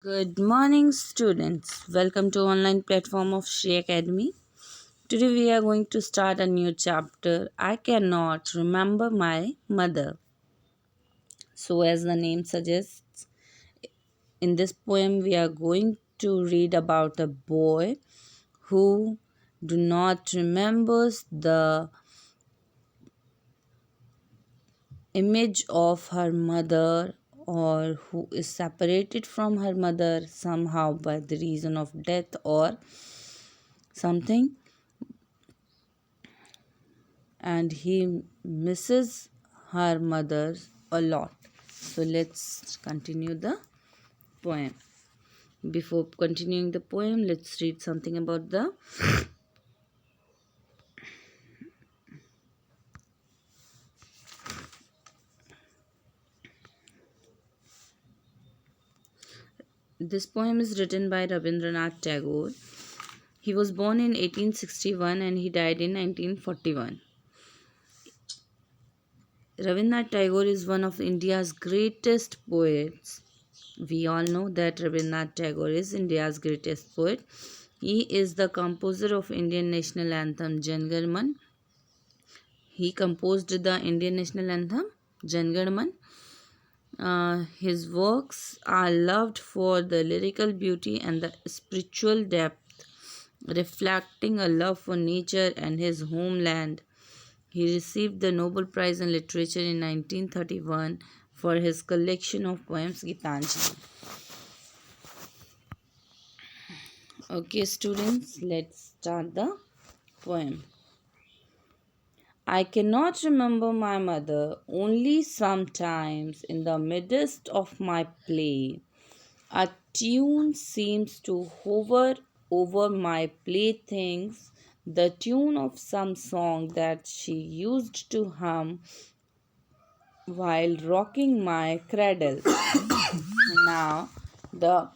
Good morning, students. Welcome to online platform of Shri Academy. Today we are going to start a new chapter. I cannot remember my mother. So, as the name suggests, in this poem we are going to read about a boy who do not remembers the image of her mother, or who is separated from her mother somehow by the reason of death or something, and he misses her mother a lot. So let's continue the poem. Before continuing the poem, let's read something about the this poem is written by Rabindranath Tagore. He was born in 1861 and he died in 1941. Rabindranath Tagore is one of India's greatest poets. We all know that Rabindranath Tagore is India's greatest poet. He is the composer of Indian national anthem Jan Gan Man. He composed the Indian national anthem Jan Gan Man. His works are loved for the lyrical beauty and the spiritual depth, reflecting a love for nature and his homeland. He received the Nobel Prize in Literature in 1931 for his collection of poems Gitanjali. Okay, students, let's start the poem. I cannot remember my mother, only sometimes in the midst of my play. A tune seems to hover over my playthings, the tune of some song that she used to hum while rocking my cradle. Now, the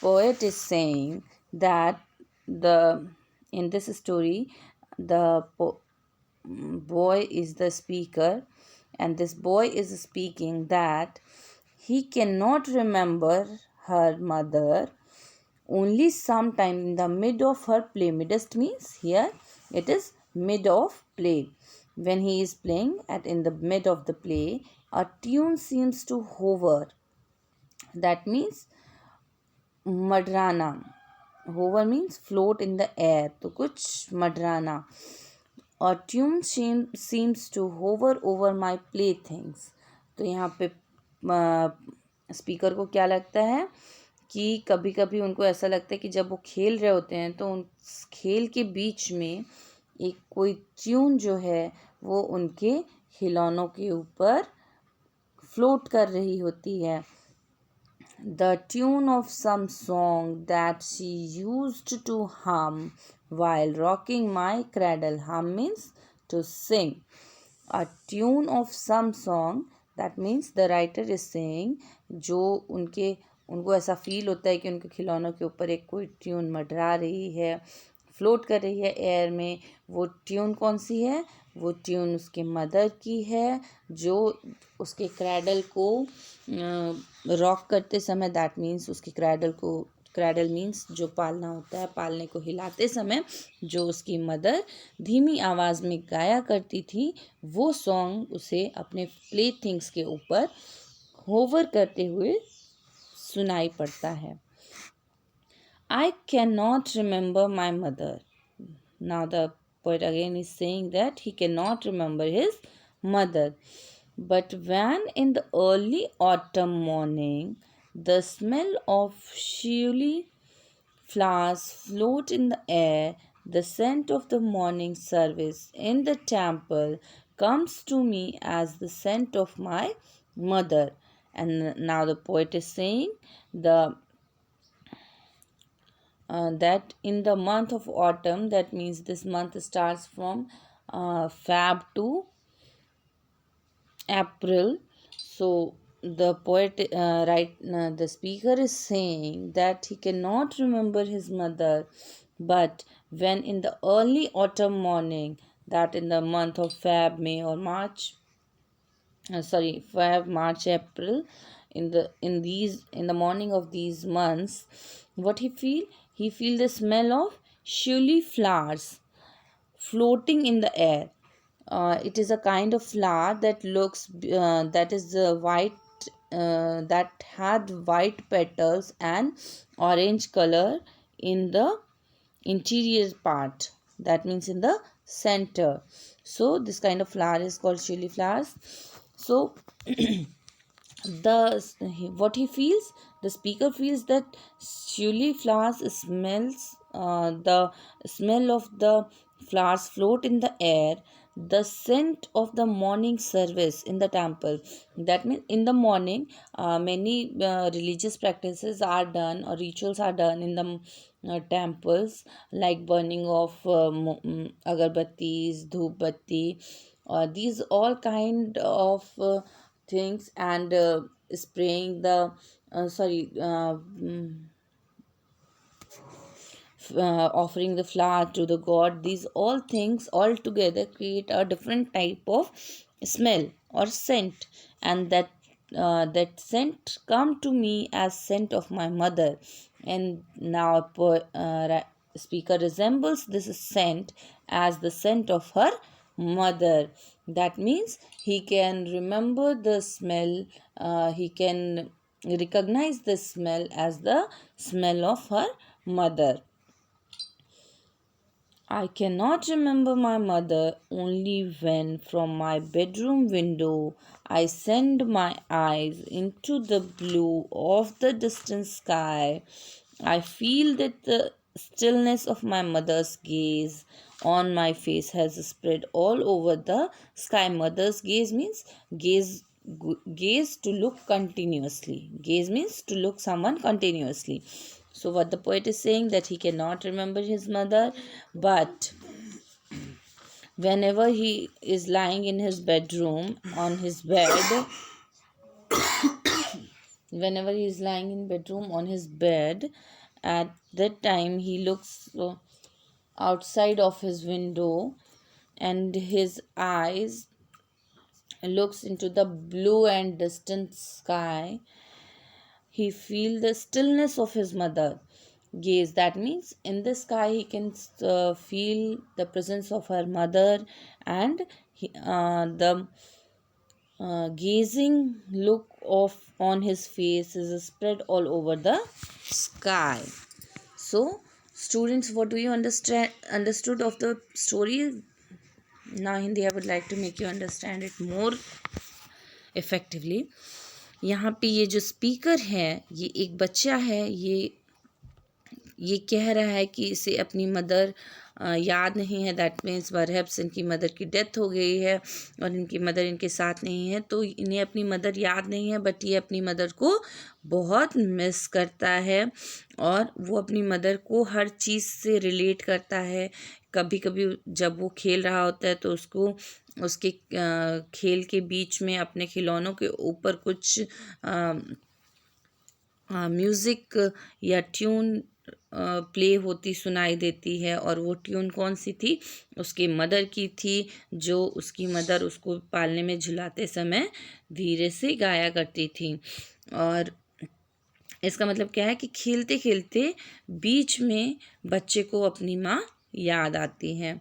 poet is saying that the in this story the boy is the speaker, and this boy is speaking that he cannot remember her mother only sometime in the mid of her play. Midst means here it is mid of play. When he is playing at in the mid of the play, a tune seems to hover. That means madrana. Hover means float in the air. तो कुछ मडराना. A tune seems to hover over my playthings. तो यहाँ पे speaker को क्या लगता है कि कभी कभी उनको ऐसा लगता है कि जब वो खेल रहे होते हैं तो उन खेल के बीच में एक कोई ट्यून जो है वो उनके खिलौनों के ऊपर फ्लोट कर रही होती है. The tune of some song that she used to hum while rocking my cradle. Hum means to sing. A tune of some song, that means the writer is saying जो उनको ऐसा फील होता है कि उनके खिलौनों के ऊपर एक कोई ट्यून मंडरा रही है, फ्लोट कर रही है एयर में. वो ट्यून कौन सी है? वो ट्यून उसके मदर की है जो उसके क्रैडल को रॉक करते समय, दैट मीन्स उसके क्रैडल मीन्स जो पालना होता है, पालने को हिलाते समय जो उसकी मदर धीमी आवाज़ में गाया करती थी, वो सॉन्ग उसे अपने प्ले थिंग्स के ऊपर होवर करते हुए सुनाई पड़ता है. I cannot remember my mother. Now the poet again is saying that he cannot remember his mother. But when in the early autumn morning the smell of shiuli flowers float in the air, the scent of the morning service in the temple comes to me as the scent of my mother. And now the poet is saying that in the month of autumn, that means this month starts from Feb to April. So the poet the speaker is saying that he cannot remember his mother, but when in the early autumn morning, that in the month of Feb, May or March, Feb, March, April, in the morning of these months, what he feel the smell of chili flowers floating in the air. It is a kind of flower that looks that is white, that had white petals and orange color in the interior part, that means in the center. So this kind of flower is called chili flowers. So the what he feels, the speaker feels that chili flowers smells, the smell of the flowers float in the air, the scent of the morning service in the temple. That means in the morning, many religious practices are done or rituals are done in the temples, like burning of agarbattis, dhoop batti, these all kind of things, and spraying the sorry offering the flower to the god. These all things all together create a different type of smell or scent, and that scent come to me as scent of my mother. And now speaker resembles this scent as the scent of her mother. That means he can remember the smell, he can recognize the smell as the smell of her mother. I cannot remember my mother only when from my bedroom window I send my eyes into the blue of the distant sky. I feel that the stillness of my mother's gaze on my face has spread all over the sky. Mother's gaze means gaze gaze to look continuously. Gaze means to look someone continuously. So what the poet is saying, that he cannot remember his mother, but whenever he is lying in his bedroom on his bed, whenever he is lying in bedroom on his bed, at that time he looks outside of his window, and his eyes looks into the blue and distant sky. He feel the stillness of his mother gaze. That means in the sky he can feel the presence of her mother, and the gazing look of on his face is spread all over the sky. So students, what do you understood of the story? Now Hindi, I would like to make you understand it more effectively. यहाँ पे ये जो speaker है, ये एक बच्चा है, ये कह रहा है कि इसे अपनी मदर याद नहीं है। दैट मीन्स परहैप्स इनकी मदर की डेथ हो गई है और इनकी मदर इनके साथ नहीं है, तो इन्हें अपनी मदर याद नहीं है, बट ये अपनी मदर को बहुत मिस करता है और वो अपनी मदर को हर चीज़ से रिलेट करता है। कभी कभी जब वो खेल रहा होता है तो उसको उसके खेल के बीच में अपने खिलौनों के ऊपर कुछ म्यूज़िक या ट्यून प्ले होती सुनाई देती है, और वो ट्यून कौन सी थी? उसकी मदर की थी, जो उसकी मदर उसको पालने में झुलाते समय धीरे से गाया करती थी। और इसका मतलब क्या है कि खेलते खेलते बीच में बच्चे को अपनी माँ याद आती है।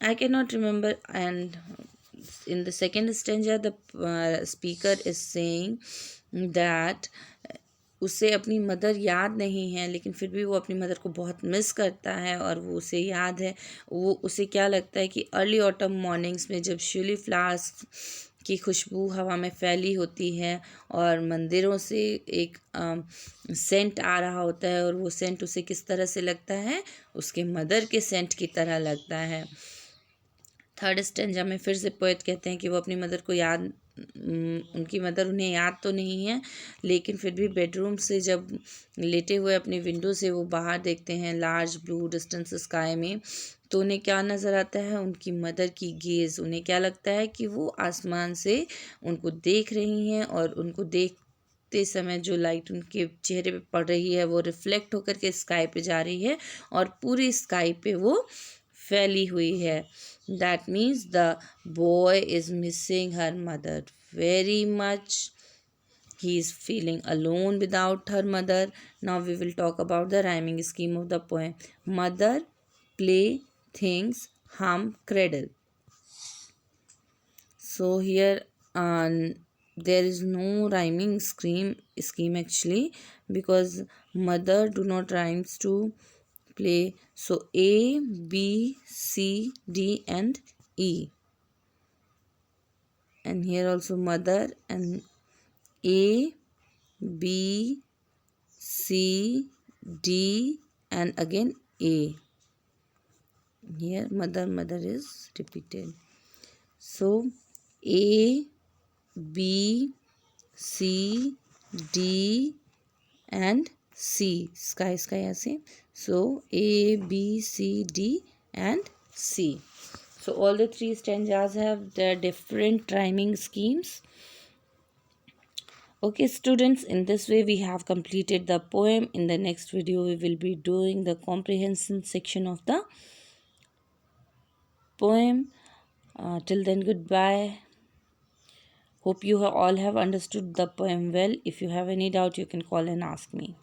I can not remember, and in the second stanza the speaker is saying that उसे अपनी मदर याद नहीं है, लेकिन फिर भी वो अपनी मदर को बहुत मिस करता है और वो उसे याद है। वो उसे क्या लगता है कि अर्ली ऑटम मॉर्निंग्स में जब शिली फ्लावर्स की खुशबू हवा में फैली होती है और मंदिरों से एक सेंट आ रहा होता है, और वो सेंट उसे किस तरह से लगता है? उसके मदर के सेंट की तरह लगता है। थर्ड स्टेंजा में फिर से पोएट कहते हैं कि वो अपनी मदर को याद, उनकी मदर उन्हें याद तो नहीं है, लेकिन फिर भी बेडरूम से जब लेटे हुए अपनी विंडो से वो बाहर देखते हैं लार्ज ब्लू डिस्टेंस स्काई में, तो उन्हें क्या नज़र आता है? उनकी मदर की गेज़। उन्हें क्या लगता है कि वो आसमान से उनको देख रही हैं, और उनको देखते समय जो लाइट उनके चेहरे पे पड़ रही है वो रिफ्लेक्ट होकर के स्काई पे जा रही है और पूरी स्काई पे वो फैली हुई है। That means the boy is missing her mother very much, He is feeling alone without her mother. Now we will talk about the rhyming scheme of the poem. Mother, play, things, hum, cradle. So here there is no rhyming scheme actually, because mother do not rhymes to play. So A, B, C, D and E. And here also mother and A, B, C, D and again A. Here mother is repeated. So A, B, C, D and C. Sky ऐसे. So A, B, C, D and C. So all the three stanzas have their different rhyming schemes. Okay students, in this way we have completed the poem. In the next video we will be doing the comprehension section of the poem. Till then, goodbye. Hope you all have understood the poem well. If you have any doubt, you can call and ask me.